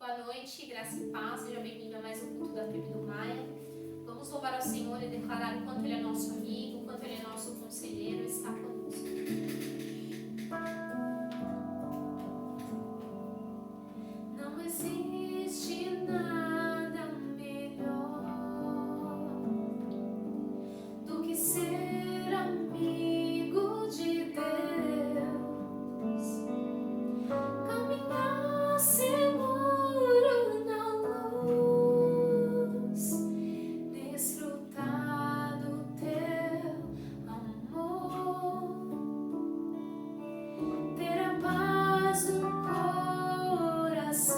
Boa noite, graça e paz, seja bem-vindo a mais um culto da tribo do Maia. Vamos louvar ao Senhor e declarar o quanto Ele é nosso amigo, o quanto Ele é nosso conselheiro e está conosco. Não existe nada melhor do que ser amigo de Deus, caminhar seguro na luz, desfrutar do teu amor, ter a paz no coração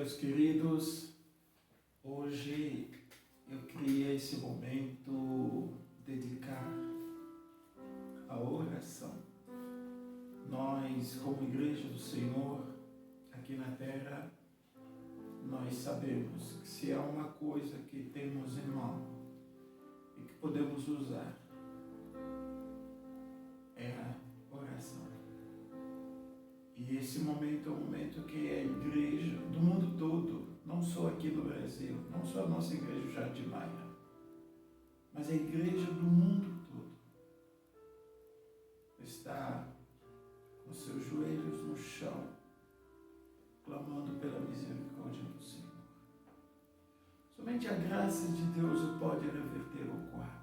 Meus queridos, hoje eu queria esse momento dedicar à oração. Nós, como Igreja do Senhor, aqui na Terra, nós sabemos que se há uma coisa que temos em mão e que podemos usar, é a oração. E esse momento é um momento que a igreja do mundo todo, não só aqui no Brasil, não só a nossa igreja o Jardim Maia, mas a igreja do mundo todo está com seus joelhos no chão, clamando pela misericórdia do Senhor. Somente a graça de Deus o pode reverter o quadro.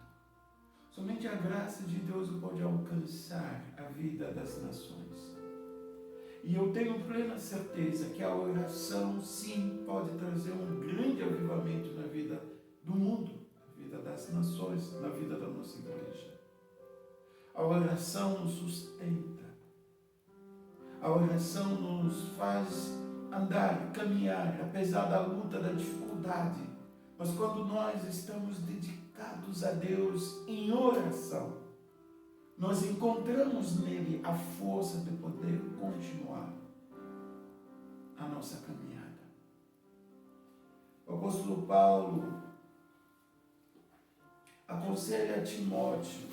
Somente a graça de Deus o pode alcançar a vida das nações. E eu tenho plena certeza que a oração, sim, pode trazer um grande avivamento na vida do mundo, na vida das nações, na vida da nossa igreja. A oração nos sustenta. A oração nos faz andar, caminhar, apesar da luta, da dificuldade. Mas quando nós estamos dedicados a Deus em oração, nós encontramos nele a força de poder continuar a nossa caminhada. O apóstolo Paulo aconselha a Timóteo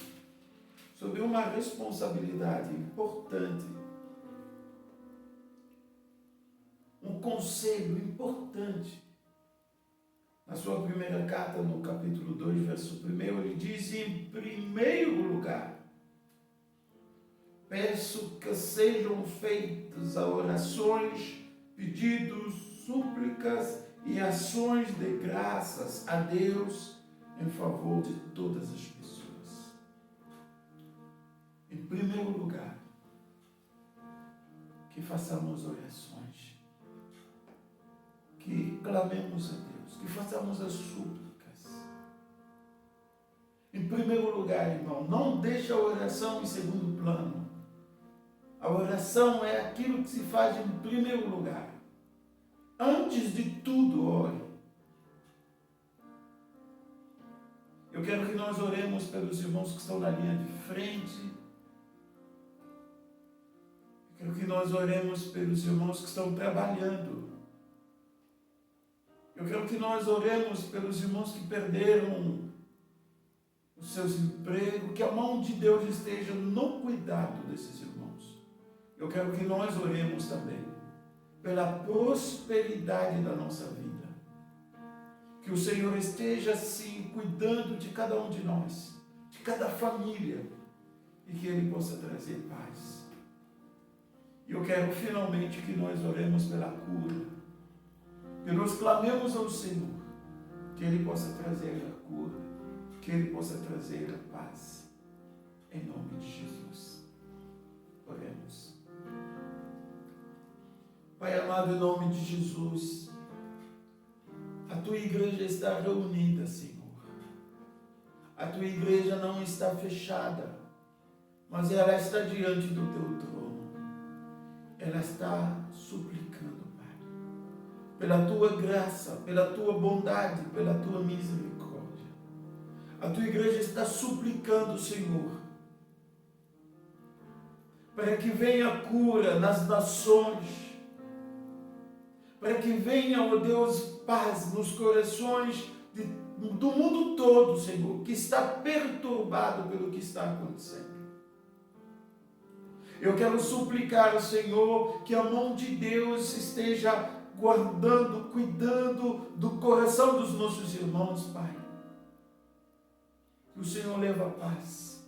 sobre uma responsabilidade importante, um conselho importante. Na sua primeira carta, no capítulo 2, verso 1, ele diz: em primeiro lugar, peço que sejam feitas orações, pedidos, súplicas e ações de graças a Deus em favor de todas as pessoas. Em primeiro lugar, que façamos orações, que clamemos a Deus, que façamos as súplicas. Em primeiro lugar, irmão, não deixe a oração em segundo plano. A oração é aquilo que se faz em primeiro lugar. Antes de tudo, ore. Eu quero que nós oremos pelos irmãos que estão na linha de frente. Eu quero que nós oremos pelos irmãos que estão trabalhando. Eu quero que nós oremos pelos irmãos que perderam os seus empregos, que a mão de Deus esteja no cuidado desses irmãos. Eu quero que nós oremos também pela prosperidade da nossa vida. Que o Senhor esteja, sim, cuidando de cada um de nós, de cada família, e que Ele possa trazer paz. E eu quero finalmente que nós oremos pela cura, que nós clamemos ao Senhor, que Ele possa trazer a cura, que Ele possa trazer a paz, em nome de Jesus. Oremos. Pai amado, em nome de Jesus, a Tua igreja está reunida, Senhor. A Tua igreja não está fechada, mas ela está diante do Teu trono. Ela está suplicando, Pai, pela Tua graça, pela Tua bondade, pela Tua misericórdia. A Tua igreja está suplicando, Senhor, para que venha a cura nas nações, para que venha, ó Deus, paz nos corações do mundo todo, Senhor, que está perturbado pelo que está acontecendo. Eu quero suplicar, Senhor, que a mão de Deus esteja guardando, cuidando do coração dos nossos irmãos, Pai. Que o Senhor leve a paz,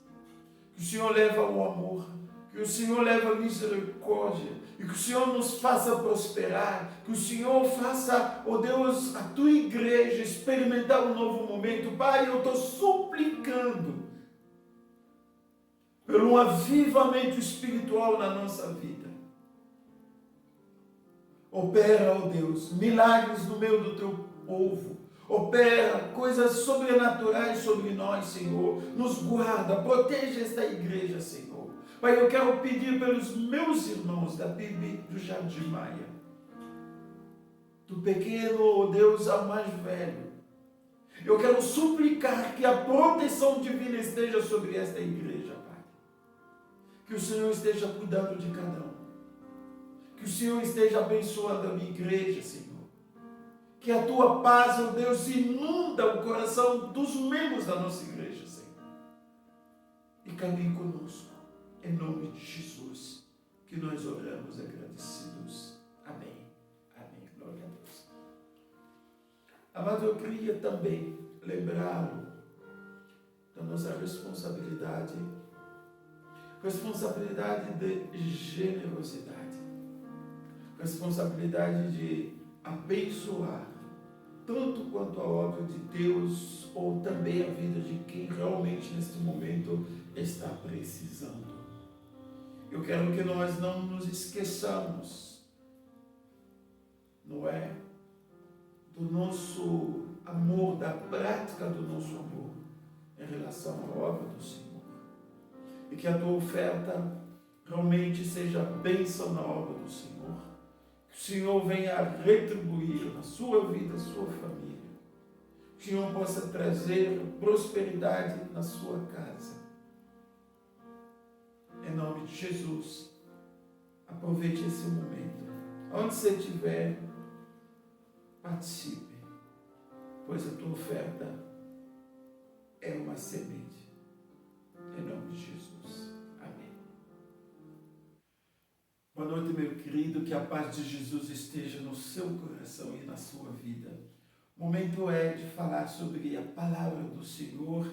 que o Senhor leve o amor, que o Senhor leve a misericórdia, e que o Senhor nos faça prosperar, que o Senhor faça, ó Deus, a Tua igreja experimentar um novo momento. Pai, eu estou suplicando por um avivamento espiritual na nossa vida. Opera, ó Deus, milagres no meio do Teu povo. Opera coisas sobrenaturais sobre nós, Senhor. Nos guarda, protege esta igreja, Senhor. Pai, eu quero pedir pelos meus irmãos da PIB do Jardim Maia, do pequeno, ó Deus, ao mais velho. Eu quero suplicar que a proteção divina esteja sobre esta igreja, Pai. Que o Senhor esteja cuidando de cada um. Que o Senhor esteja abençoando a minha igreja, Senhor. Que a Tua paz, ó Deus, inunda o coração dos membros da nossa igreja, Senhor. E caminhe conosco. Em nome de Jesus, que nós oramos agradecidos. Amém. Amém. Glória a Deus. Amado, eu queria também lembrá-lo da nossa responsabilidade de generosidade, responsabilidade de abençoar tanto quanto a obra de Deus ou também a vida de quem realmente neste momento está precisando. Eu quero que nós não nos esqueçamos, não é? Do nosso amor, da prática do nosso amor em relação à obra do Senhor. E que a tua oferta realmente seja bênção na obra do Senhor. Que o Senhor venha retribuir na sua vida, na sua família. Que o Senhor possa trazer prosperidade na sua casa. Em nome de Jesus, aproveite esse momento. Onde você estiver, participe, pois a tua oferta é uma semente. Em nome de Jesus. Amém. Boa noite, meu querido. Que a paz de Jesus esteja no seu coração e na sua vida. O momento é de falar sobre a palavra do Senhor.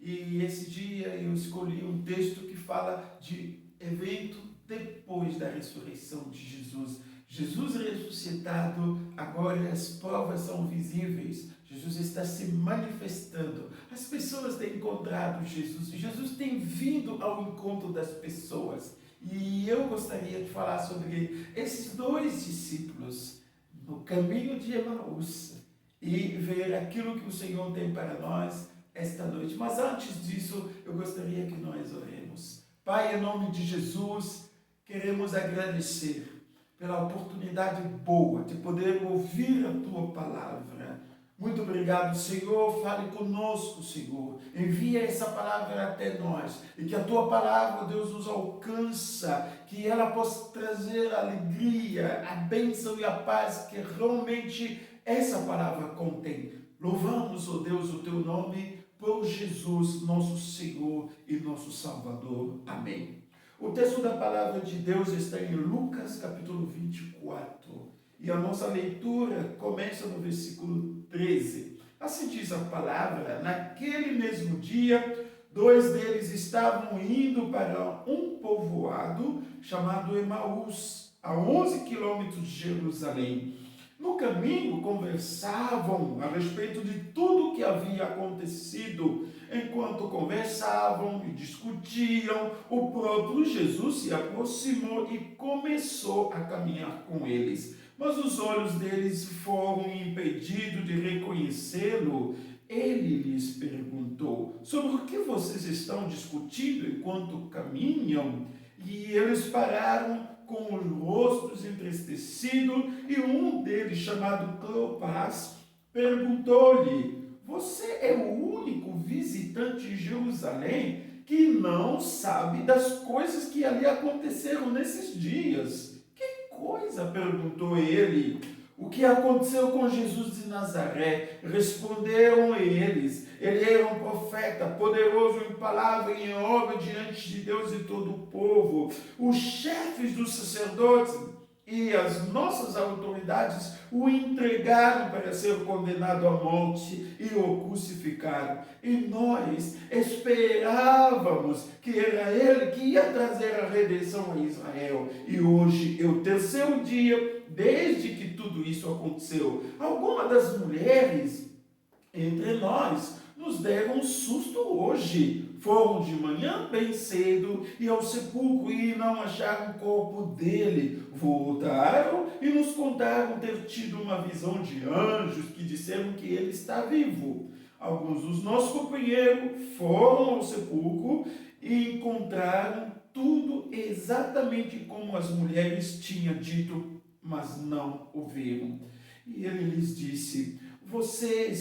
E esse dia eu escolhi um texto que fala de evento depois da ressurreição de Jesus. Jesus ressuscitado, agora as provas são visíveis. Jesus está se manifestando. As pessoas têm encontrado Jesus. Jesus tem vindo ao encontro das pessoas. E eu gostaria de falar sobre esses dois discípulos no caminho de Emaús e ver aquilo que o Senhor tem para nós esta noite. Mas antes disso, eu gostaria que nós oremos. Pai, em nome de Jesus, queremos agradecer pela oportunidade boa de poder ouvir a Tua palavra. Muito obrigado, Senhor. Fale conosco, Senhor. Envia essa palavra até nós. E que a Tua palavra, Deus, nos alcança. Que ela possa trazer a alegria, a bênção e a paz que realmente essa palavra contém. Louvamos, ó Deus, o Teu nome por Jesus, nosso Senhor e nosso Salvador. Amém. O texto da palavra de Deus está em Lucas, capítulo 24. E a nossa leitura começa no versículo 13. Assim diz a palavra: naquele mesmo dia, 2 deles estavam indo para um povoado chamado Emaús, a 11 quilômetros de Jerusalém. No caminho, conversavam a respeito de tudo o que havia acontecido. Enquanto conversavam e discutiam, o próprio Jesus se aproximou e começou a caminhar com eles. Mas os olhos deles foram impedidos de reconhecê-lo. Ele lhes perguntou: sobre o que vocês estão discutindo enquanto caminham? E eles pararam com os rostos entristecidos, e um deles, chamado Cleopas, perguntou-lhe: você é o único visitante em Jerusalém que não sabe das coisas que ali aconteceram nesses dias? Que coisa? Perguntou ele. O que aconteceu com Jesus de Nazaré? Responderam eles: ele era um profeta, poderoso em palavra e em obra diante de Deus e todo o povo. Os chefes dos sacerdotes e as nossas autoridades o entregaram para ser condenado à morte e o crucificaram. E nós esperávamos que era ele que ia trazer a redenção a Israel. E hoje é o terceiro dia desde que tudo isso aconteceu. Algumas das mulheres entre nós nos deram um susto hoje. Foram de manhã bem cedo e ao sepulcro e não acharam o corpo dele. Voltaram e nos contaram ter tido uma visão de anjos que disseram que ele está vivo. Alguns dos nossos companheiros foram ao sepulcro e encontraram tudo exatamente como as mulheres tinham dito, mas não o viram. E ele lhes disse: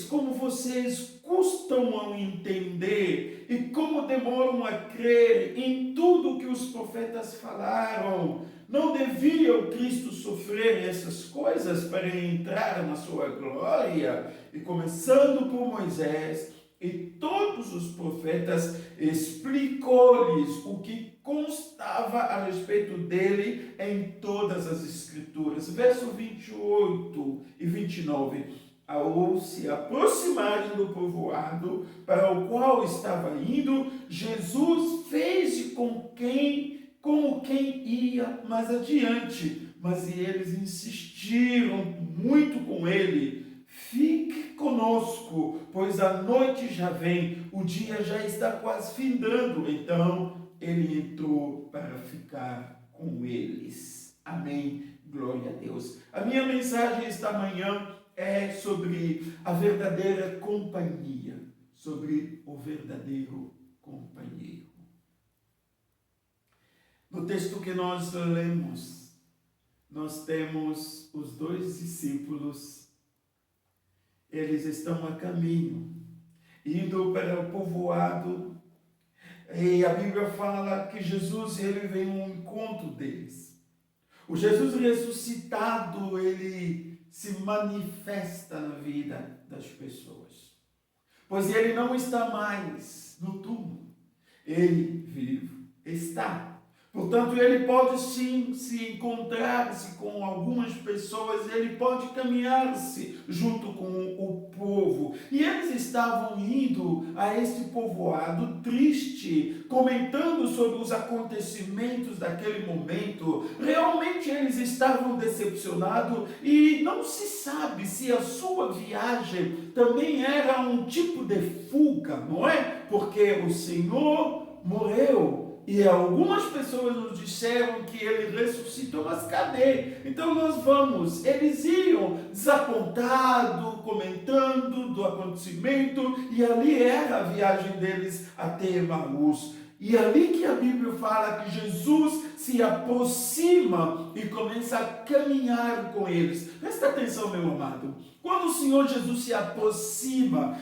como vocês custam a entender e como demoram a crer em tudo que os profetas falaram. Não devia o Cristo sofrer essas coisas para entrar na sua glória? E começando por Moisés e todos os profetas, explicou-lhes o que constava a respeito dele em todas as Escrituras. Verso 28 e 29. Ao se aproximarem do povoado para o qual estava indo, Jesus fez como quem ia mais adiante. Mas eles insistiram muito com ele: fique conosco, pois a noite já vem, o dia já está quase findando. Então ele entrou para ficar com eles. Amém. Glória a Deus. A minha mensagem esta manhã é sobre a verdadeira companhia, sobre o verdadeiro companheiro. No texto que nós lemos, nós temos os 2 discípulos. Eles estão a caminho, indo para o povoado, e a Bíblia fala que Jesus ele vem ao encontro deles. O Jesus ressuscitado, ele se manifesta na vida das pessoas, pois ele não está mais no túmulo, ele vivo está. Portanto, ele pode sim se encontrar-se com algumas pessoas, ele pode caminhar-se junto com o povo. E eles estavam indo a este povoado triste, comentando sobre os acontecimentos daquele momento. Realmente eles estavam decepcionados e não se sabe se a sua viagem também era um tipo de fuga, não é? Porque o Senhor morreu. E algumas pessoas nos disseram que ele ressuscitou, mas cadê? Então nós vamos. Eles iam desapontados, comentando do acontecimento, e ali era a viagem deles até Emaús. E é ali que a Bíblia fala que Jesus se aproxima e começa a caminhar com eles. Presta atenção, meu amado. Quando o Senhor Jesus se aproxima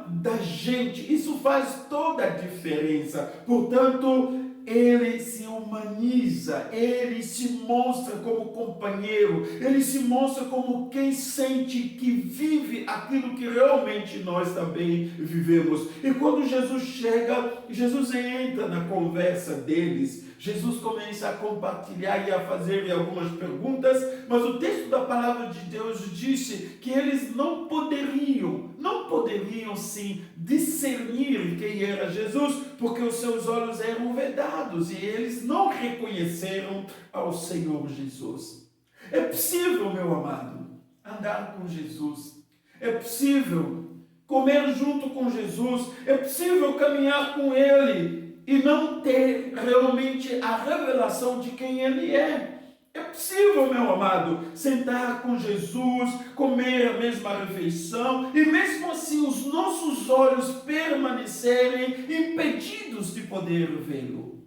da gente, isso faz toda a diferença. Portanto, ele se humaniza, ele se mostra como companheiro, ele se mostra como quem sente que vive aquilo que realmente nós também vivemos. E quando Jesus chega, Jesus entra na conversa deles, Jesus começa a compartilhar e a fazer algumas perguntas, mas o texto da palavra de Deus disse que eles não poderiam sim discernir quem era Jesus, porque os seus olhos eram vedados e eles não reconheceram ao Senhor Jesus. É possível, meu amado, andar com Jesus. É possível comer junto com Jesus. É possível caminhar com Ele e não ter realmente a revelação de quem Ele é. É possível, meu amado, sentar com Jesus, comer a mesma refeição e mesmo assim os nossos olhos permanecerem impedidos de poder vê-lo.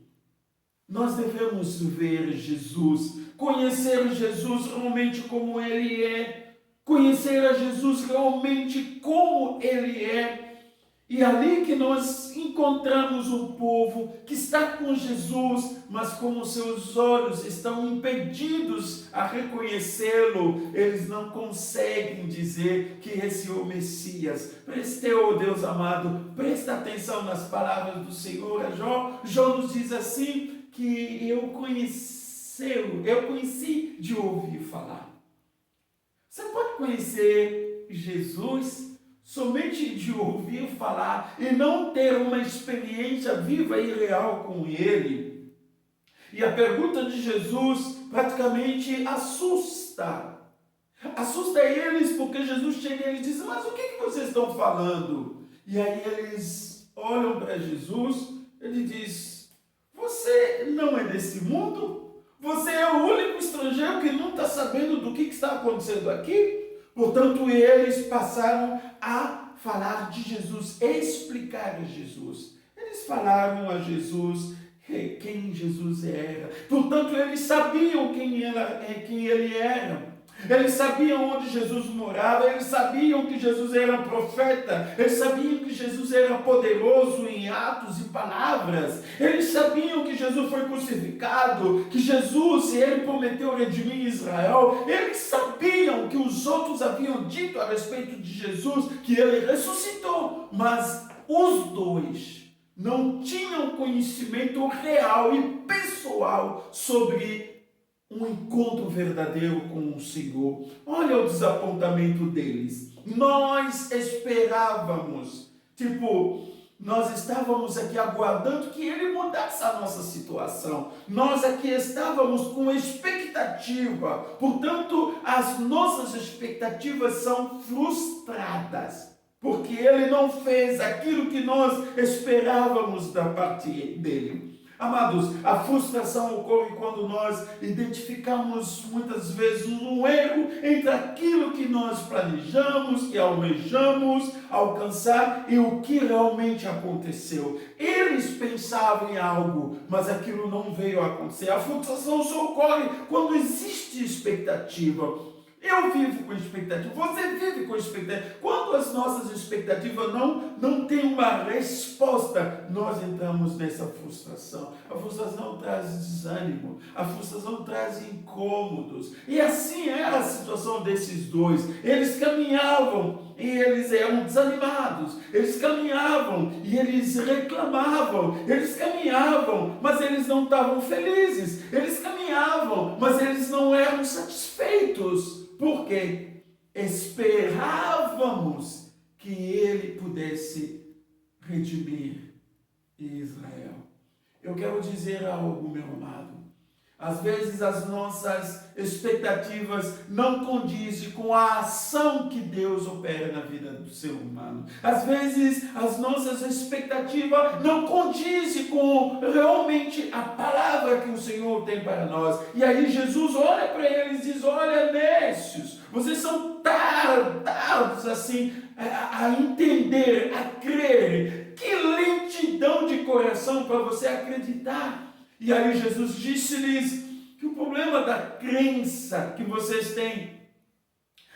Nós devemos ver Jesus, conhecer Jesus realmente como Ele é, conhecer a Jesus realmente como Ele é. E ali que nós encontramos um povo que está com Jesus, mas como seus olhos estão impedidos a reconhecê-lo, eles não conseguem dizer que esse é o Messias. Deus amado, presta atenção nas palavras do Senhor a Jó. Jó nos diz assim, que eu conheci de ouvir falar. Você pode conhecer Jesus somente de ouvir falar e não ter uma experiência viva e real com Ele. E a pergunta de Jesus praticamente assusta eles, porque Jesus chega e eles diz: mas o que vocês estão falando? E aí eles olham para Jesus, ele diz: você não é desse mundo? Você é o único estrangeiro que não está sabendo do que está acontecendo aqui? Portanto, eles passaram a falar de Jesus, explicar a Jesus. Eles falaram a Jesus quem Jesus era. Portanto, eles sabiam quem ele era. Eles sabiam onde Jesus morava, eles sabiam que Jesus era um profeta, eles sabiam que Jesus era poderoso em atos e palavras, eles sabiam que Jesus foi crucificado, que Jesus, ele prometeu redimir Israel, eles sabiam que os outros haviam dito a respeito de Jesus, que ele ressuscitou, mas os dois não tinham conhecimento real e pessoal sobre um encontro verdadeiro com o Senhor. Olha o desapontamento deles. Nós esperávamos, nós estávamos aqui aguardando que Ele mudasse a nossa situação. Nós aqui estávamos com expectativa. Portanto, as nossas expectativas são frustradas, porque Ele não fez aquilo que nós esperávamos da parte dEle. Amados, a frustração ocorre quando nós identificamos muitas vezes um erro entre aquilo que nós planejamos, que almejamos alcançar e o que realmente aconteceu. Eles pensavam em algo, mas aquilo não veio a acontecer. A frustração só ocorre quando existe expectativa. Eu vivo com expectativa, você vive com expectativa. Quando as nossas expectativas não têm uma resposta, nós entramos nessa frustração. A frustração traz desânimo, a frustração traz incômodos. E assim era a situação desses dois. Eles caminhavam e eles eram desanimados. Eles caminhavam e eles reclamavam. Eles caminhavam, mas eles não estavam felizes. Eles caminhavam, mas eles não eram satisfeitos. Porque esperávamos que Ele pudesse redimir Israel. Eu quero dizer algo, meu amado. Às vezes as nossas expectativas não condizem com a ação que Deus opera na vida do ser humano. Às vezes as nossas expectativas não condizem com realmente a palavra que o Senhor tem para nós. E aí Jesus olha para eles e diz: olha, nécios, vocês são tardos assim a entender, a crer. Que lentidão de coração você acreditar. E aí Jesus disse-lhes que o problema da crença que vocês têm,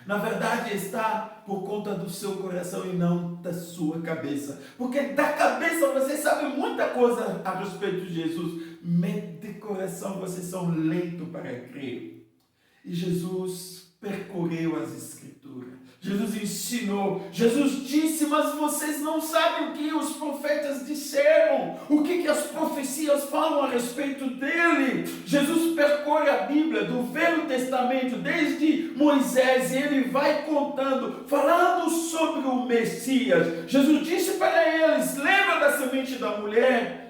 na verdade, está por conta do seu coração e não da sua cabeça. Porque da cabeça você sabe muita coisa a respeito de Jesus, mas de coração vocês são lentos para crer. E Jesus percorreu as Escrituras. Jesus ensinou, Jesus disse, mas vocês não sabem o que os profetas disseram, o que as profecias falam a respeito dele. Jesus percorre a Bíblia do Velho Testamento, desde Moisés, e ele vai contando, falando sobre o Messias. Jesus disse para eles, lembra da semente da mulher?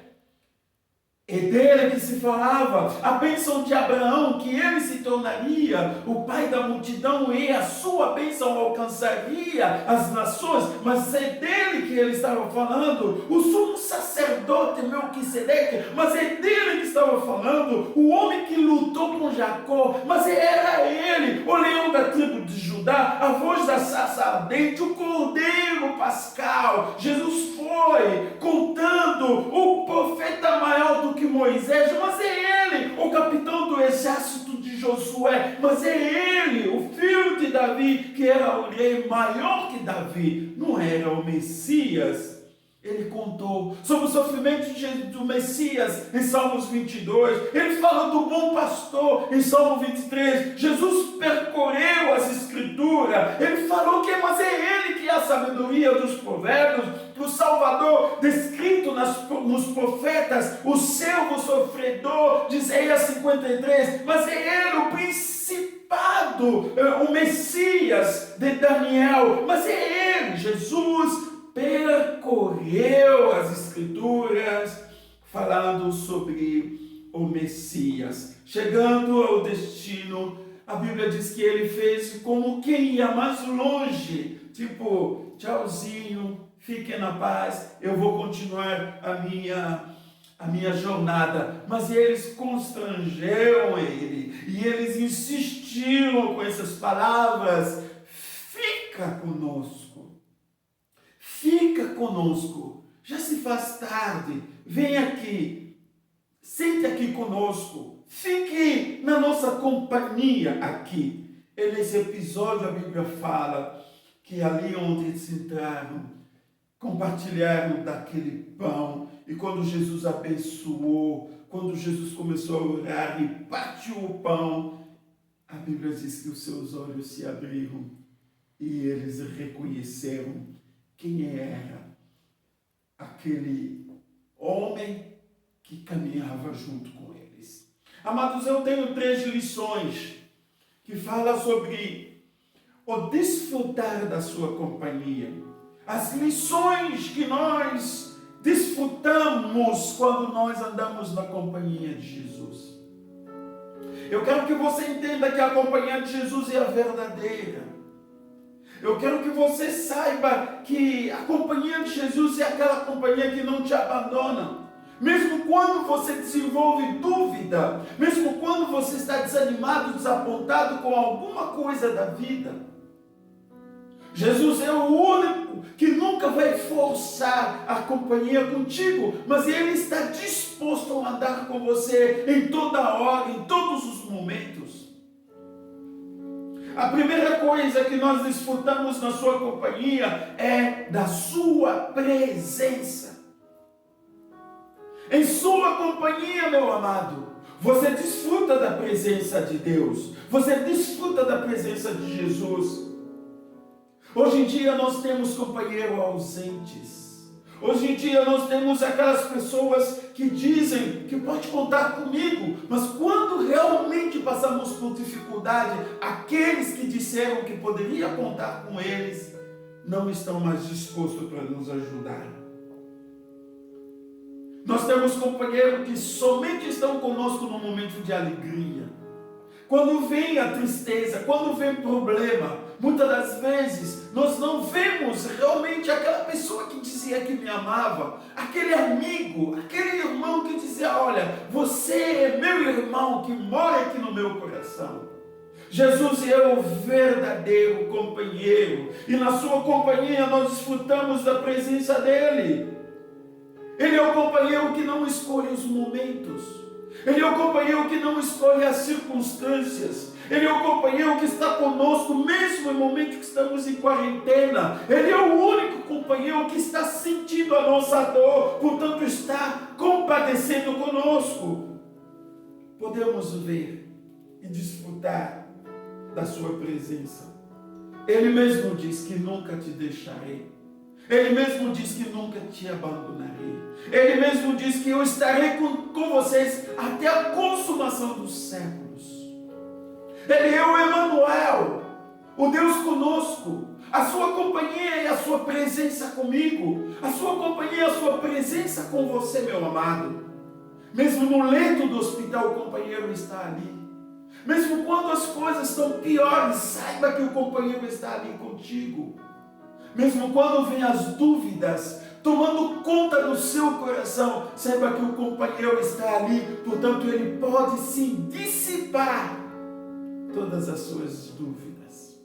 É dele que se falava, a bênção de Abraão, que ele se tornaria o pai da multidão e a sua bênção alcançaria as nações, mas é dele que ele estava falando, o sumo sacerdote Melquisedeque, mas é dele que estava falando, o homem que lutou com Jacó, mas era ele, o leão da tribo de Judá, a voz da sarça ardente, o cordeiro pascal. Jesus foi contando o profeta maior do que Moisés, mas é ele, o capitão do exército de Josué, mas é ele, o filho de Davi, que era o rei maior que Davi, não era o Messias. Ele contou sobre o sofrimento do Messias em Salmos 22, ele fala do bom pastor em Salmo 23, Jesus percorreu as Escrituras, ele falou que mas é ele que é a sabedoria dos provérbios, o Salvador descrito nos profetas, o servo sofredor de Isaías 53, mas é ele o principado, o Messias de Daniel, mas é ele, Jesus percorreu as Escrituras falando sobre o Messias. Chegando ao destino, a Bíblia diz que ele fez como quem ia mais longe, tipo, tchauzinho, fiquem na paz, eu vou continuar a minha jornada. Mas eles constrangeram ele, e eles insistiram com essas palavras, fica conosco. Fica conosco, já se faz tarde, vem aqui, sente aqui conosco, fique na nossa companhia aqui. E nesse episódio a Bíblia fala que ali onde eles entraram, compartilharam daquele pão, e quando Jesus abençoou, quando Jesus começou a orar e partiu o pão, a Bíblia diz que os seus olhos se abriram e eles reconheceram quem era aquele homem que caminhava junto com eles. Amados, eu tenho 3 lições que falam sobre o desfrutar da sua companhia. As lições que nós desfrutamos quando nós andamos na companhia de Jesus. Eu quero que você entenda que a companhia de Jesus é a verdadeira. Eu quero que você saiba que a companhia de Jesus é aquela companhia que não te abandona. Mesmo quando você desenvolve dúvida, mesmo quando você está desanimado, desapontado com alguma coisa da vida. Jesus é o único que nunca vai forçar a companhia contigo, mas Ele está disposto a andar com você em toda hora, em todos os momentos. A primeira coisa que nós desfrutamos na sua companhia é da sua presença. Em sua companhia, meu amado, você desfruta da presença de Deus, você desfruta da presença de Jesus. Hoje em dia nós temos companheiros ausentes. Hoje em dia nós temos aquelas pessoas que dizem que pode contar comigo, mas quando realmente passamos por dificuldade, aqueles que disseram que poderia contar com eles, não estão mais dispostos para nos ajudar. Nós temos companheiros que somente estão conosco no momento de alegria. Quando vem a tristeza, quando vem problema, muitas das vezes nós não vemos realmente aquela pessoa que dizia que me amava, aquele amigo, aquele irmão que dizia, olha, você é meu irmão que mora aqui no meu coração. Jesus é o verdadeiro companheiro, e na sua companhia nós desfrutamos da presença dele. Ele é o companheiro que não escolhe os momentos. Ele é o companheiro que não escolhe as circunstâncias. Ele é o companheiro que está conosco, mesmo no momento que estamos em quarentena. Ele é o único companheiro que está sentindo a nossa dor, portanto está compadecendo conosco. Podemos ver e desfrutar da sua presença. Ele mesmo diz que nunca te deixarei. Ele mesmo diz que nunca te abandonarei. Ele mesmo diz que eu estarei com vocês até a consumação dos séculos. Ele é o Emanuel, o Deus conosco. A sua companhia e a sua presença comigo. A sua companhia e a sua presença com você, meu amado. Mesmo no leito do hospital, o companheiro está ali. Mesmo quando as coisas estão piores, saiba que o companheiro está ali contigo. Mesmo quando vem as dúvidas tomando conta do seu coração, saiba que o companheiro está ali, portanto ele pode sim dissipar todas as suas dúvidas.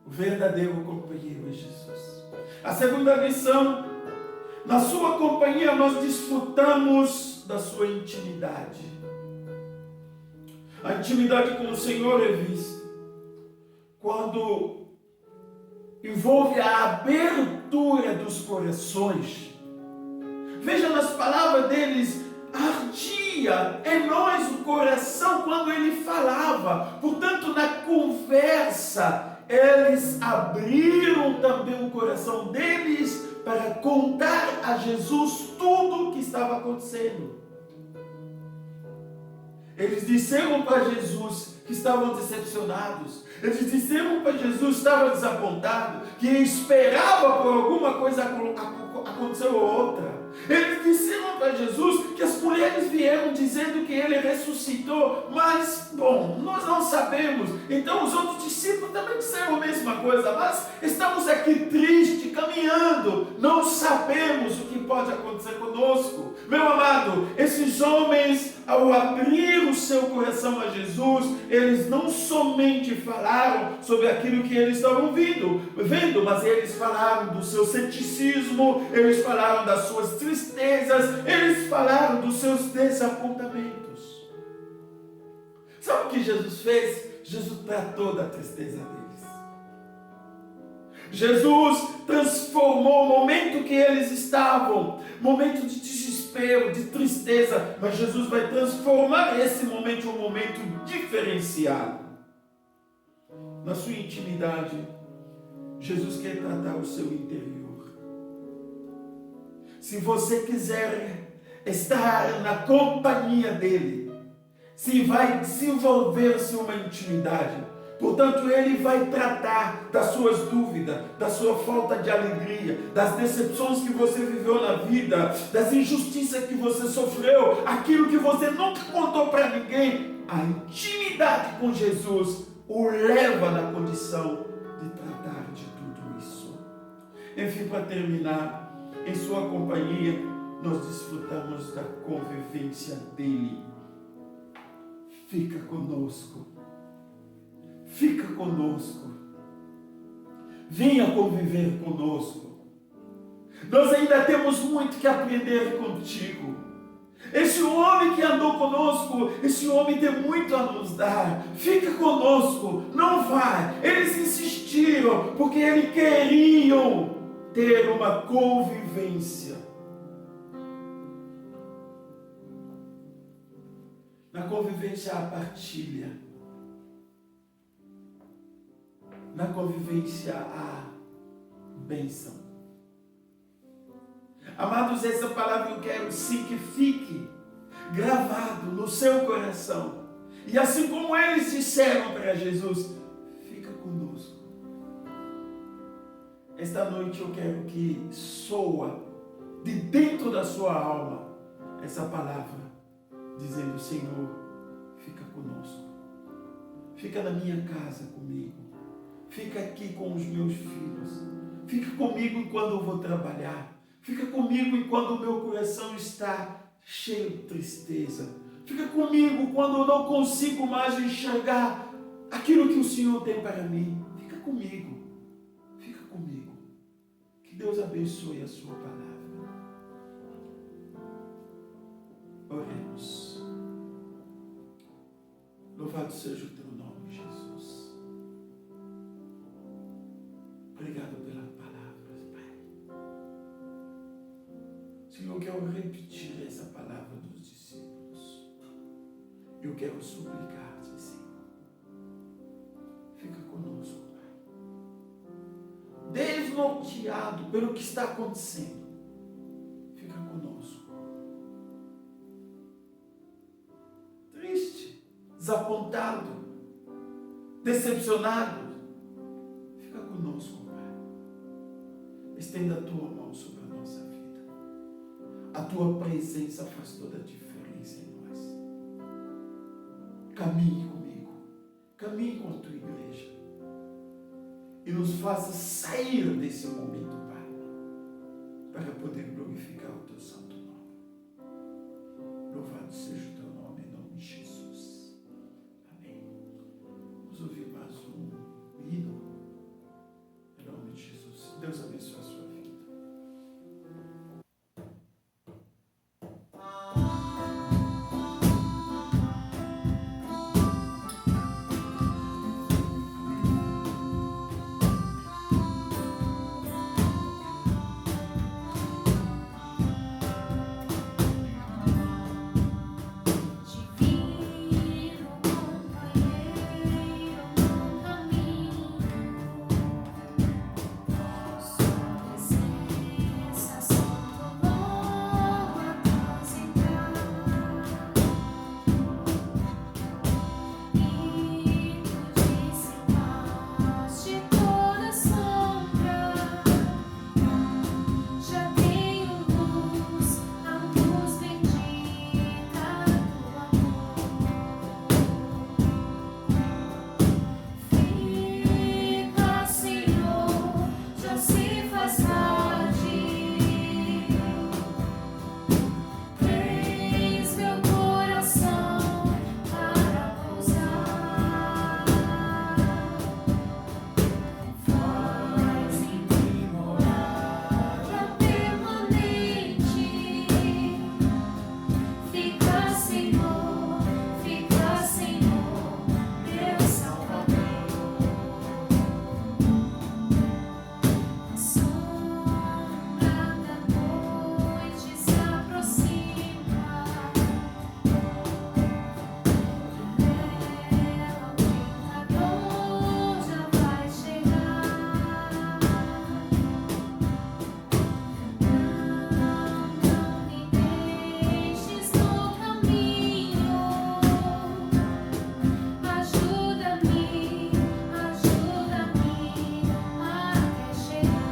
O verdadeiro companheiro é Jesus. A segunda lição: na sua companhia nós desfrutamos da sua intimidade. A intimidade com o Senhor é vista quando envolve a abertura dos corações. Veja nas palavras deles, ardia em nós o coração quando ele falava. Portanto, na conversa, eles abriram também o coração deles para contar a Jesus tudo o que estava acontecendo. Eles disseram para Jesus que estavam decepcionados. Eles disseram para Jesus que estava desapontado, que esperava por alguma coisa acontecer ou outra. Eles disseram para Jesus que as mulheres vieram dizendo que ele ressuscitou, mas, bom, nós não sabemos. Então os outros discípulos também disseram a mesma coisa, mas estamos aqui tristes, caminhando, não sabemos o que pode acontecer conosco. Meu amado, esses homens, ao abrir o seu coração a Jesus, eles não somente falaram sobre aquilo que eles estavam vendo, mas eles falaram do seu ceticismo, eles falaram das suas tristezas, eles falaram dos seus desapontamentos. Sabe o que Jesus fez? Jesus tratou da tristeza deles. Jesus transformou o momento que eles estavam, momento de desespero, de tristeza, mas Jesus vai transformar esse momento em um momento diferenciado. Na sua intimidade, Jesus quer tratar o seu interior. Se você quiser estar na companhia dele, se vai desenvolver-se uma intimidade, portanto ele vai tratar das suas dúvidas, da sua falta de alegria, das decepções que você viveu na vida, das injustiças que você sofreu, aquilo que você nunca contou para ninguém. A intimidade com Jesus o leva na condição de tratar de tudo isso. Enfim, para terminar, em sua companhia nós desfrutamos da convivência dele. Fica conosco. Fica conosco. Venha conviver conosco. Nós ainda temos muito que aprender contigo. Esse homem que andou conosco, esse homem tem muito a nos dar. Fica conosco, não vai. Eles insistiram porque eles queriam ter uma convivência. Na convivência há partilha. Na convivência há bênção. Amados, essa palavra eu quero sim que fique gravado no seu coração. E assim como eles disseram para Jesus, fica conosco. Esta noite eu quero que soa de dentro da sua alma essa palavra, dizendo: Senhor, fica conosco. Fica na minha casa comigo. Fica aqui com os meus filhos. Fica comigo quando eu vou trabalhar. Fica comigo enquanto o meu coração está cheio de tristeza. Fica comigo quando eu não consigo mais enxergar aquilo que o Senhor tem para mim. Fica comigo. Fica comigo. Que Deus abençoe a sua palavra. Oremos. Louvado seja o teu nome, Jesus. Obrigado pela palavra, Pai. Senhor, eu quero repetir essa palavra dos discípulos. Eu quero suplicar-te, Senhor. Fica conosco, Pai. Desnorteado pelo que está acontecendo. Fica conosco. Triste, desapontado, decepcionado. Fica conosco, Pai. Estenda a tua mão sobre a nossa vida. A tua presença faz toda a diferença em nós. Caminhe comigo. Caminhe com a tua igreja. E nos faça sair desse momento, Pai, para poder glorificar o teu santo nome. Louvado seja o teu nome, em nome de Jesus. Amém. Vamos ouvir mais um hino, em nome de Jesus. Deus abençoe a sua vida. Divino companheiro no caminho, sua presença só tomou a transitar, e tu dissipaste toda sombra. Já tenho luz, a luz bendita do amor. Fica, Senhor, já se faz tarde. Tens meu coração para pousar. Faz em mim morada permanente. Fica, Senhor, meu Salvador. Sombra da noite se aproxima. Ela, tentador, já vai chegar. Não me deixes no caminho. Ajuda-me até chegar.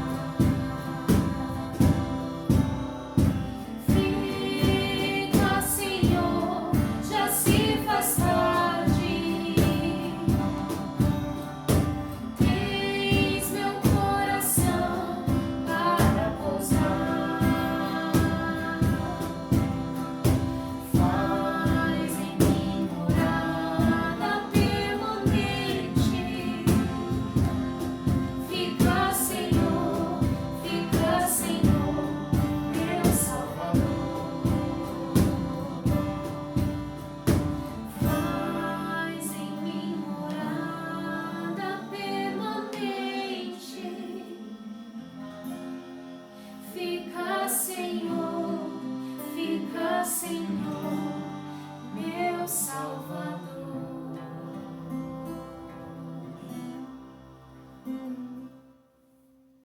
Fica, Senhor, já se faz tarde. Tens meu coração para pousar. Faz em mim morada permanente. Fica, Senhor, meu Salvador. Faz em mim morada permanente. Fica, Senhor, meu Salvador.